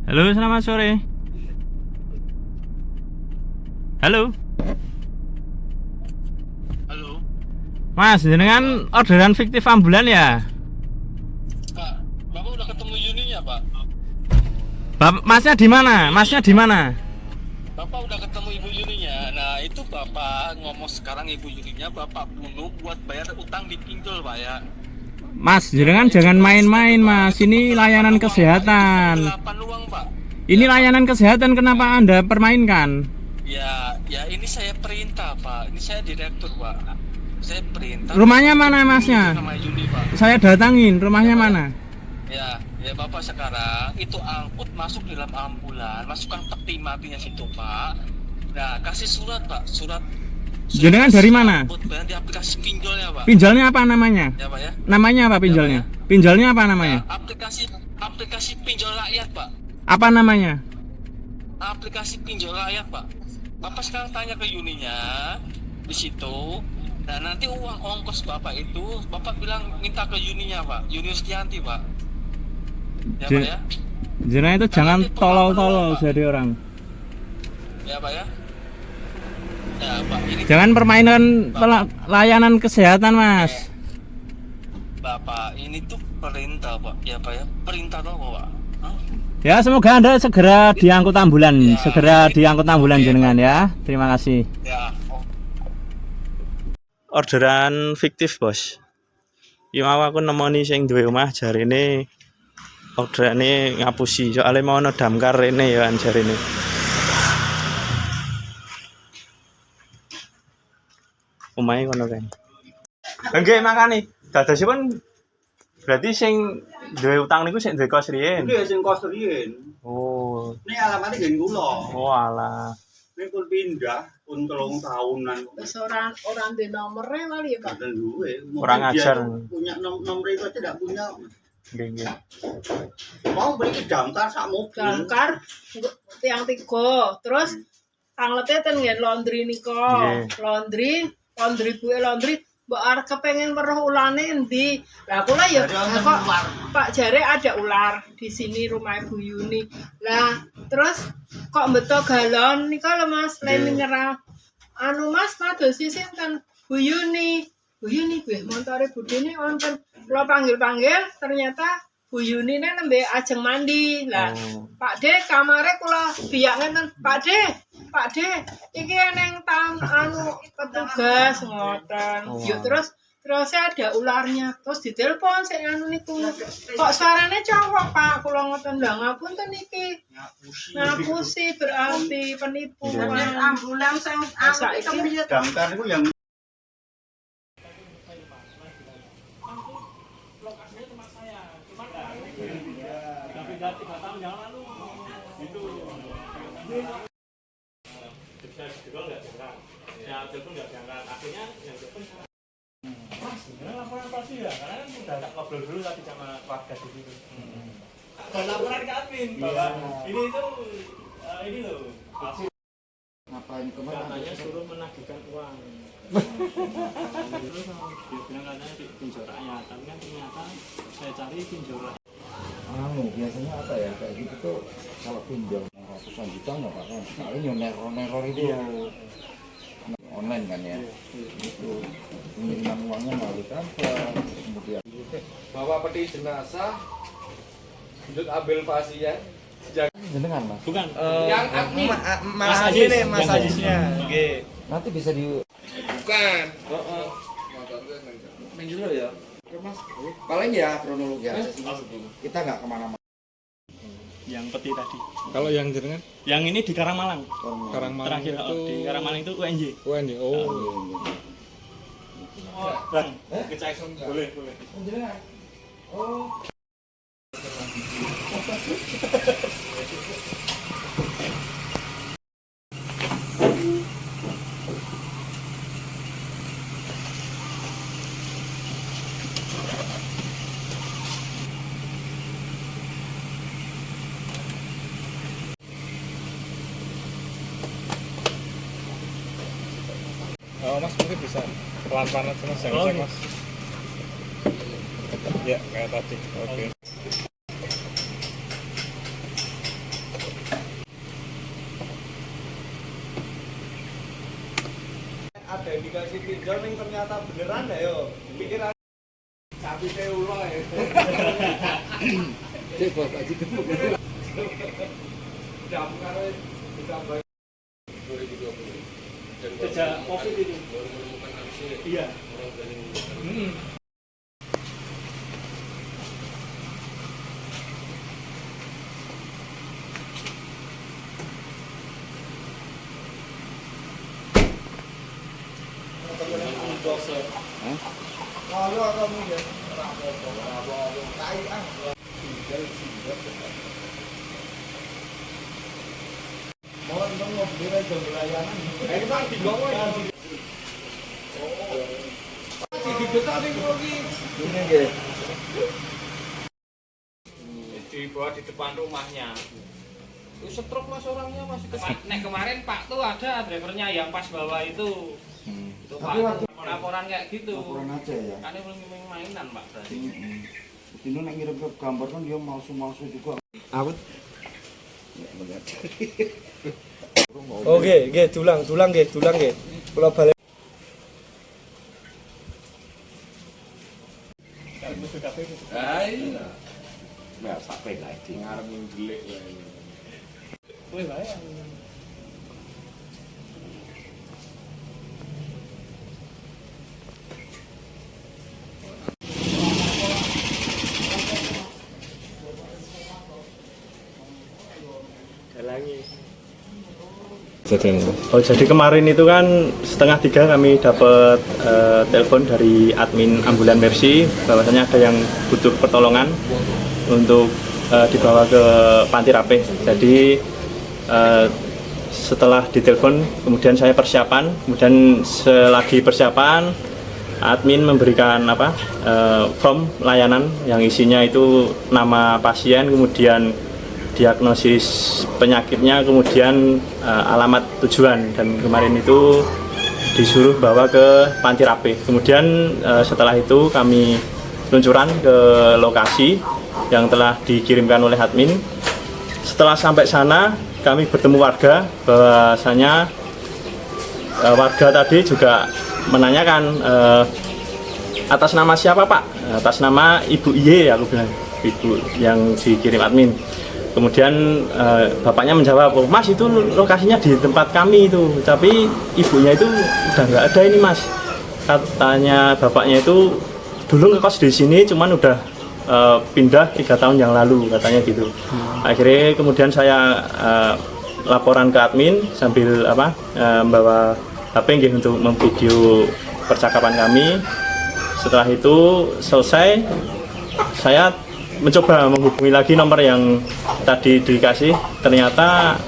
Halo, selamat sore. Halo. Halo, Mas, jenengan orderan fiktif ambulan ya? Pak. Bapak udah ketemu Yuninya, Pak? Masnya di mana? Masnya di mana? Bapak udah ketemu Ibu Yuninya. Nah, itu Bapak ngomong sekarang Ibu Yuninya Bapak bunuh buat bayar utang di pinjol, Pak ya. Mas, jenengan jangan main-main, Mas. Ini layanan kesehatan. 8 uang, Pak. Ini layanan kesehatan, kenapa Anda permainkan? Ya ini saya perintah, Pak. Ini saya direktur, Pak. Saya perintah. Rumahnya mana, Masnya? Nama Yuni, Pak. Saya datangin, rumahnya mana? Ya Bapak sekarang itu angkut masuk dalam ambulan, masukkan peti matinya situ, Pak. Nah, kasih surat, Pak. Surat Jenengan dari mana? buat bayar di aplikasi pinjolnya, Pak. Pinjolnya apa namanya? Ya, Pak ya. Namanya apa pinjolnya? Pinjolnya apa namanya? Aplikasi pinjol rakyat, Pak. Apa namanya? Aplikasi pinjol rakyat, Pak. Bapak sekarang tanya ke Yuninya di situ. Nah, nanti uang ongkos Bapak itu Bapak bilang minta ke Yuninya, Pak. Yuni Setianti, Pak. Ya, Pak ya. Jenengan itu jangan tolol-tolol jadi orang. Ya, Pak ya. Ya, Pak, ini Jangan permainan layanan kesehatan, Mas. Bapak, ini tuh perintah, Pak. Ya, Pak ya. Perintah apa, Pak? Hah? Ya, semoga Anda segera diangkut ambulan, Ya, segera diangkut ambulan oke, jenengan Pak. ya. Terima kasih. Ya. Orderan fiktif, Bos. Yo mau aku nemoni sing duwe omah jarine orderane ngapusi. Soale mau ono damkar rene ya kan jarine. Omahe kono kan. Nggih makane. Dadosipun berarti sing duwe utang niku sing duwe kos riyen. Nggih sing kos riyen. Oh. Ini alamate nggih kula. Oh alah. Ini pun pindah pun 3 tahunan. Wis ora ndek nomere kali ya, Pak. Kadang duwe. Kurang ajar. Punya nomor itu aja enggak punya. Nggih nggih. Mau beli damkar sak mobil. Damkar tiang 3. Terus tanglete ten ngen laundry nika. Nggih. Laundry buke laundry mbok arep kepengin weruh ulane endi. Lah kula ya kok Pak jare ada ular di sini rumah Ibu Yuni. Lah terus kok beto galon nika lho Mas, le mineral. Anu Mas madosi sinten? Bu Yuni. Bu Yuni kuwi montore budene wonten. Kula panggil-panggil ternyata Bu Yuni ne nembe ajeng mandi. Lah Pak De kamare kula biyak ngenten. Pak De, iki eneng anu petugas ngoten. Yo terus ada ularnya. Terus ditelepon sik anu niku. Kok suarane cowok, Pak? Kula ngoten lha ngapunten iki. Ngapusi berarti penipuan. Ambulan sing Saiki Damkar itu yang Lokasinya tempat saya, cuma udah beda 3 tahun yang lalu gitu. Bisa dijual nggak diangkat, ya telepon nggak diangkat, akhirnya yang telepon Mas, sebenarnya laporan pasti ya, karena kan udah tak ngobrol dulu tadi sama warga di situ. Dan laporan ke admin bahwa ini itu ini loh, Ngapain kemana? katanya suruh menagihkan uang. Terus dia bilang katanya di pinjol rakyat, tapi kan ternyata saya cari pinjol rakyat. Biasanya apa ya kayak gitu tuh kalau pinjam ratusan juta nggak apa-apa. Soalnya yang neror itu online kan ya. Itu pengiriman uangnya melalui transfer, kemudian bawa peti jenazah, lanjut ambil pasien. jenengan mas. Bukan, Yang admin Mas Ajis nih, Mas Ajisnya. Nanti bisa di Bukan. main dulu ya. Oke mas. Paling ya kronologi aja sih mas. Kita nggak kemana-mana. yang peti tadi. Kalau yang jenengan Yang ini di Karangmalang. Karangmalang Terakhir itu di Karangmalang itu UNJ. UNJ. Oh. Bang, ngecek boleh. Jenengan. Oh. Oh mas mungkin bisa pelan-pelan aja mas, jangan cek mas. Ya kayak tadi. Oke. ada indikasi pinjol nih ternyata beneran ya yo. Pikiran sapi ulo ya. Coba Pak Jitu. Jam karo ditambah 2020. Sejak COVID itu. Iya. Kalau kamu ya rapopo kai ah. Mau nang ngobrol aja layanan. Ayo Pak digowo ya. Dibetani kok iki. Ini nggih. Dibawa di depan rumahnya. Itu stroke Mas orangnya masih Nek kemarin Pak tuh ada drivernya yang pas bawa itu. Itu Pak. Tapi waktu Laporan kayak gitu. laporan aja ya. Kan ini belum mainan Pak berarti. Ini nek ngirim ke gambar kan dia malsu-malsu juga. Awet. Oke, dulang nggih. Kula balik. Ya sampai lagi. Ngarep ndelik wae. Kowe wae. Oh, jadi kemarin itu kan 2:30 kami dapat telepon dari admin ambulan Mercy bahwasanya ada yang butuh pertolongan untuk dibawa ke Panti Rapih. Jadi setelah ditelepon kemudian saya persiapan, kemudian selagi persiapan admin memberikan form layanan yang isinya itu nama pasien, kemudian diagnosis penyakitnya, kemudian alamat tujuan, dan kemarin itu disuruh bawa ke Panti Rapih. Kemudian setelah itu kami luncuran ke lokasi yang telah dikirimkan oleh admin. Setelah sampai sana kami bertemu warga, bahwasanya warga tadi juga menanyakan atas nama siapa Pak? Atas nama Ibu Iye, aku bilang, ibu yang dikirim admin. Kemudian bapaknya menjawab, oh Mas itu lokasinya di tempat kami itu, tapi ibunya itu udah nggak ada ini Mas. Katanya bapaknya itu dulu ngekos di sini, cuman udah pindah 3 tahun yang lalu, katanya gitu. Akhirnya kemudian saya laporan ke admin sambil membawa HP untuk memvideo percakapan kami. Setelah itu selesai, saya mencoba menghubungi lagi nomor yang tadi dikasih, ternyata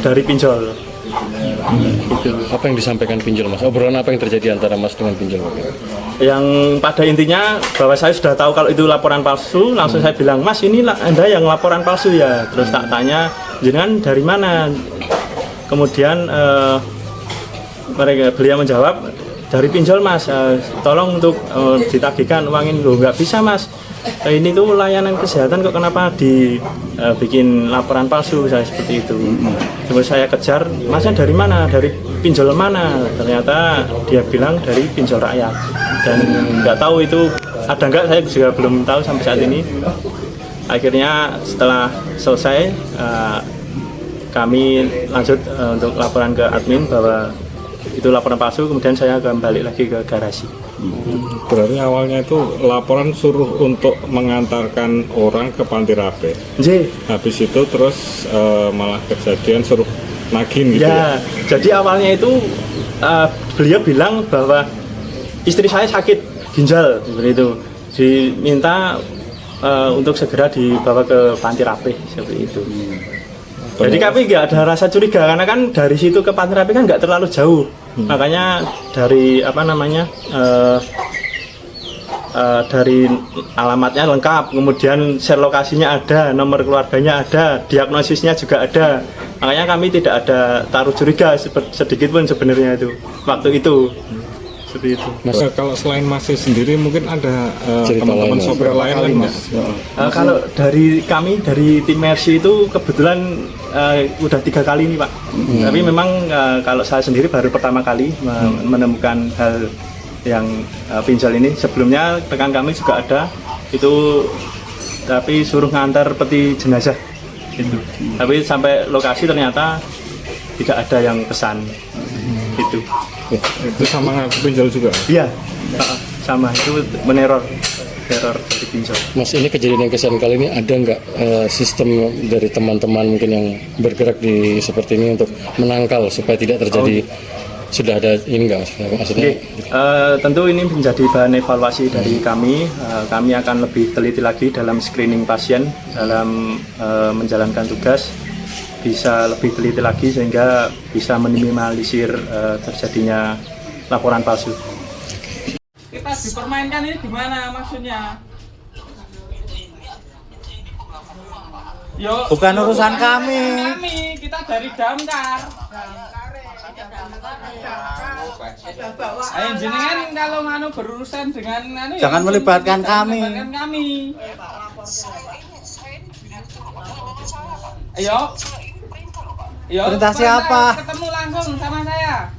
dari pinjol. Itu. Apa yang disampaikan pinjol Mas? Obrolan apa yang terjadi antara Mas dengan pinjol? Yang pada intinya bahwa saya sudah tahu kalau itu laporan palsu, langsung saya bilang, Mas ini Anda yang laporan palsu ya. Terus tak tanya, jenengan dari mana? Kemudian beliau menjawab, dari pinjol Mas, tolong untuk ditagihkan uangin. Loh nggak bisa Mas, ini tuh layanan kesehatan kok, kenapa dibikin laporan palsu, saya seperti itu. Terus saya kejar, Masnya dari mana, dari pinjol mana? Ternyata dia bilang dari pinjol rakyat, dan nggak tahu itu ada nggak, saya juga belum tahu sampai saat ini. Akhirnya setelah selesai kami lanjut untuk laporan ke admin bahwa itu laporan palsu. Kemudian saya kembali lagi ke garasi. Berarti awalnya itu laporan suruh untuk mengantarkan orang ke Panti Rapih. Habis itu terus malah kejadian suruh nagih gitu ya? Jadi awalnya itu beliau bilang bahwa istri saya sakit ginjal, seperti itu, diminta untuk segera dibawa ke Panti Rapih, seperti itu. Jadi kami nggak ada rasa curiga, karena kan dari situ ke Panti Rapih kan nggak terlalu jauh. Makanya dari dari alamatnya lengkap, kemudian share lokasinya ada, nomor keluarganya ada, diagnosisnya juga ada. Makanya kami tidak ada taruh curiga sedikit pun sebenarnya itu waktu itu. seperti itu. Mas, kalau selain Masih sendiri mungkin ada Cerita teman-teman lain, sopir lain kan Mas? Kalau dari kami dari tim Mercy itu kebetulan udah 3 kali nih Pak. Tapi memang kalau saya sendiri baru pertama kali menemukan hal yang pinjol ini. Sebelumnya rekan kami juga ada itu, tapi suruh ngantar peti jenazah itu. Tapi sampai lokasi ternyata tidak ada yang pesan itu. Itu sama ngaku pinjol juga? Iya, sama itu teror dari pinjol. Mas, ini kejadian yang kesan kali ini ada nggak sistem dari teman-teman mungkin yang bergerak di seperti ini untuk menangkal supaya tidak terjadi? Sudah ada ini nggak Mas? Maksudnya? Tentu ini menjadi bahan evaluasi dari kami. Kami akan lebih teliti lagi dalam screening pasien, dalam menjalankan tugas, bisa lebih teliti lagi sehingga bisa meminimalisir terjadinya laporan palsu. Kita dipermainkan ini gimana maksudnya? Yo, Bukan urusan kami. Kita dari damkar. Ayo jenengan kalau nganu berurusan dengan anu Jangan melibatkan kami. Ayo. Perintah siapa? Ketemu langsung sama saya.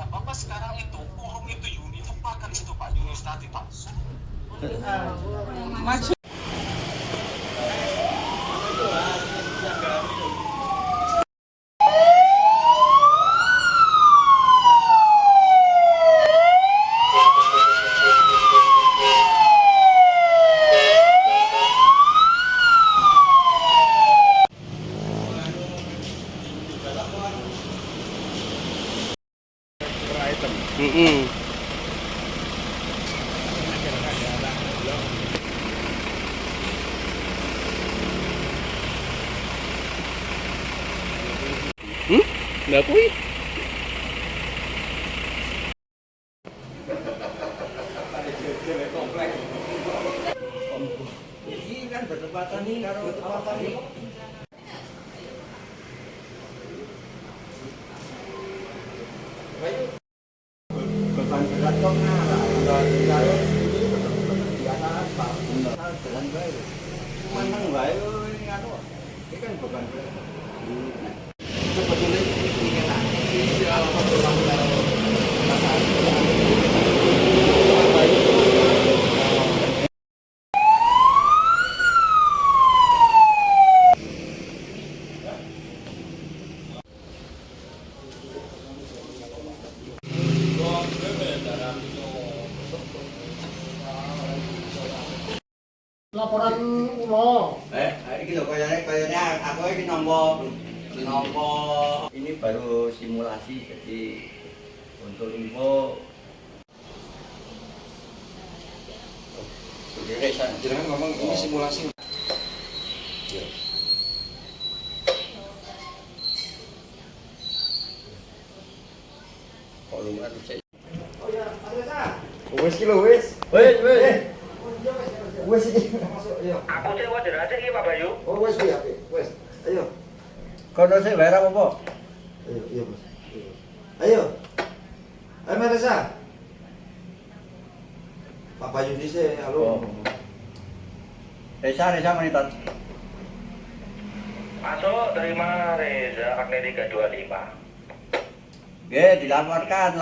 Bapak sekarang itu urung itu Yuni tempakan situ Pak Yunus tadi Pak. Maju. Nggak kui. Ini kan bertepatan nih karo tempatan nih. Beban berat kok ngarah. Kalau ini di atas Pak. Jalan bae. Manang bae nganu. Ini kan beban berat. Sebetulnya ini kan Laporan ulo. Iki lho kayaknya aku iki nomor ini baru simulasi, jadi untuk info Jangan ngomong ini simulasi. kok lumrah bisa. Oh ya, ada Wes kilo wes. Wes iki masuk ya. Aku sih wajar aja iki Pak Bayu. Oh wes ya, wes. Ayo. Kono sing bayar apa? Ayo, iya Mas. Ayo. Ayo Marisa. Pak Bayu di sini, halo. Reza monitor. Masuk terima Reza Agni 325. Dilaporkan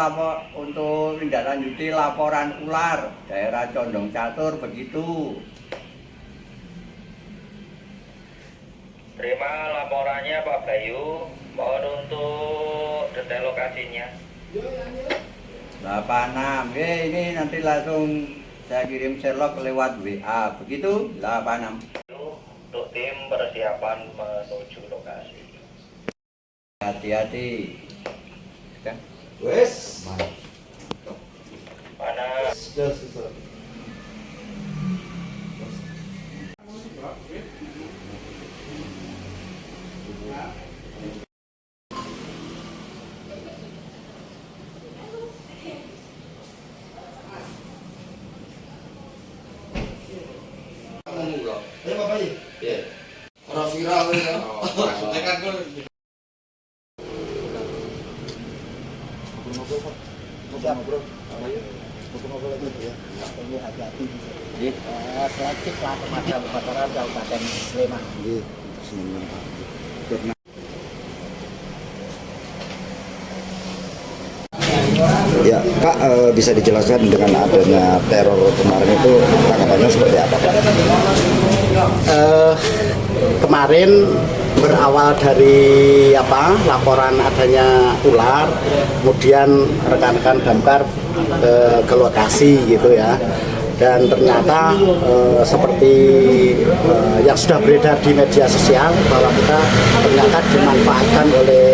untuk tindak lanjuti laporan ular daerah Condong Catur begitu. Terima laporannya Pak Bayu. Mohon untuk detail lokasinya. 86. Ini nanti langsung saya kirim Sherlock lewat WA. Begitu 86. Untuk tim persiapan menuju lokasi. Hati-hati. Wes. Mana? Sudah. Ayo Pak Bayu. Iya. Orang viral ya. Maksudnya kan Siap, bro. Kebakaran Kabupaten Sleman. Ya, Pak, bisa dijelaskan dengan adanya teror kemarin itu tanggapannya seperti apa, Pak? Kemarin berawal dari laporan adanya ular, kemudian rekan-rekan damkar ke lokasi gitu ya, dan ternyata seperti yang sudah beredar di media sosial bahwa kita ternyata dimanfaatkan oleh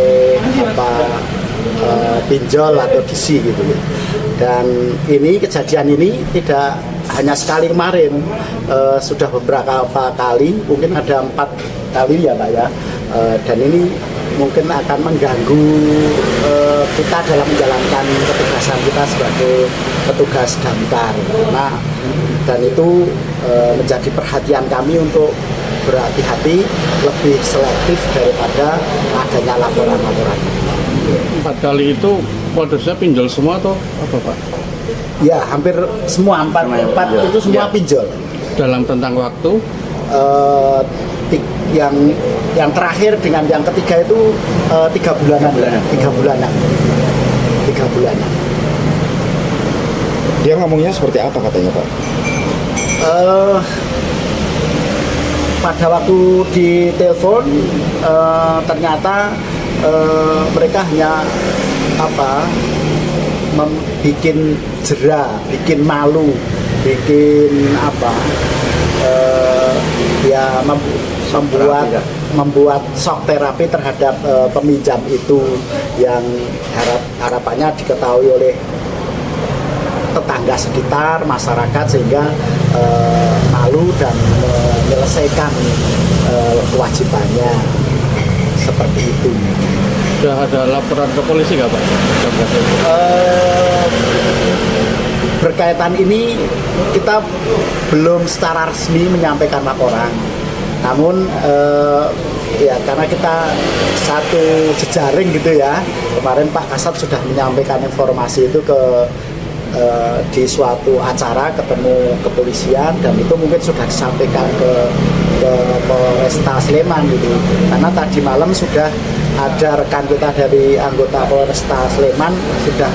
pinjol atau DC gitu ya. Dan kejadian ini tidak hanya sekali kemarin, sudah beberapa kali, mungkin ada 4 kali ya Pak ya. Dan ini mungkin akan mengganggu kita dalam menjalankan ketugasan kita sebagai petugas damkar. Nah, dan itu menjadi perhatian kami untuk berhati-hati, lebih selektif daripada adanya laporan-laporan. 4 kali itu modusnya pinjol semua atau apa Pak? Ya, hampir semua 4 itu semua pinjol. Dalam tentang waktu? Yang terakhir dengan yang ketiga itu 3 bulanan. 3 bulanan. Dia ngomongnya seperti apa katanya, Pak? Pada waktu ditelepon ternyata mereka hanya bikin jera, bikin malu, bikin membuat shock terapi terhadap peminjam itu yang harapannya diketahui oleh tetangga sekitar, masyarakat, sehingga malu dan menyelesaikan kewajibannya seperti itu. Sudah ada laporan ke polisi nggak Pak? Berkaitan ini kita belum secara resmi menyampaikan laporan. Namun ya karena kita satu jejaring gitu ya, kemarin Pak Kasat sudah menyampaikan informasi itu di suatu acara ketemu kepolisian, dan itu mungkin sudah disampaikan ke Polresta Sleman gitu. Karena tadi malam sudah ada rekan kita dari anggota Polresta Sleman sudah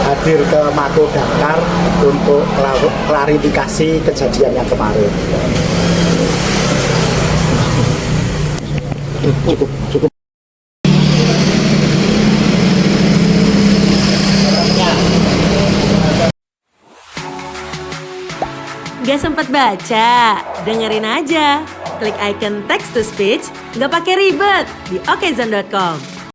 hadir ke Mako Damkar untuk klarifikasi kejadian yang kemarin. Cukup. Gak sempat baca? Dengerin aja. Klik icon text to speech, gak pakai ribet di okezone.com.